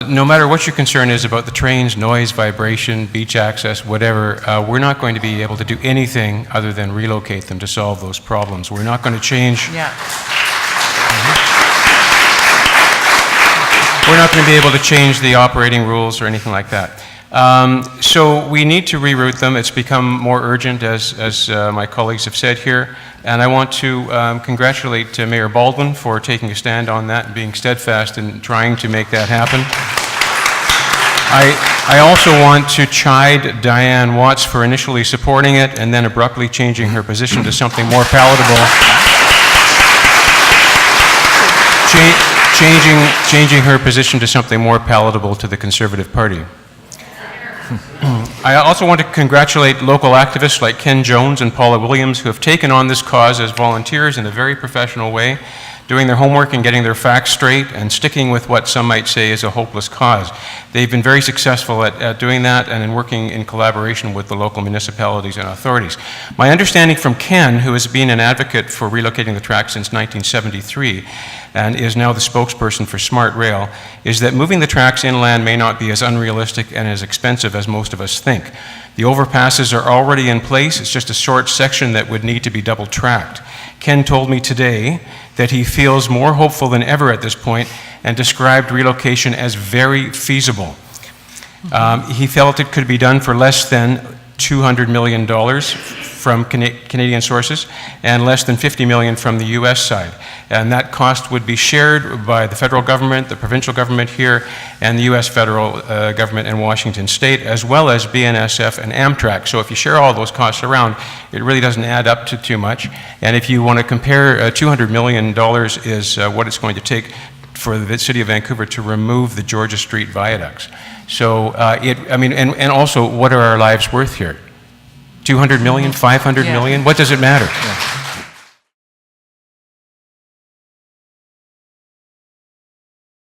No matter what your concern is about the trains, noise, vibration, beach access, whatever, we're not going to be able to do anything other than relocate them to solve those problems. We're not going to change. Yeah. We're not going to be able to change the operating rules or anything like that. So we need to reroute them. It's become more urgent, as my colleagues have said here. And I want to congratulate Mayor Baldwin for taking a stand on that and being steadfast in trying to make that happen. I also want to chide Diane Watts for initially supporting it and then abruptly changing her position to something more palatable. Changing her position to something more palatable to the Conservative Party. I also want to congratulate local activists like Ken Jones and Paula Williams who have taken on this cause as volunteers in a very professional way, doing their homework and getting their facts straight and sticking with what some might say is a hopeless cause. They've been very successful at doing that and in working in collaboration with the local municipalities and authorities. My understanding from Ken, who has been an advocate for relocating the track since 1973 and is now the spokesperson for Smart Rail, is that moving the tracks inland may not be as unrealistic and as expensive as most of us think. The overpasses are already in place. It's just a short section that would need to be double tracked. Ken told me today that he feels more hopeful than ever at this point and described relocation as very feasible. He felt it could be done for less than $200 million from Canadian sources and less than $50 million from the US side. And that cost would be shared by the federal government, the provincial government here, and the US federal government and Washington state, as well as BNSF and Amtrak. So if you share all those costs around, it really doesn't add up to too much. And if you want to compare, $200 million is what it's going to take for the city of Vancouver to remove the Georgia Street viaducts. So, and also, what are our lives worth here? 200 million, 500 million? What does it matter? Yeah.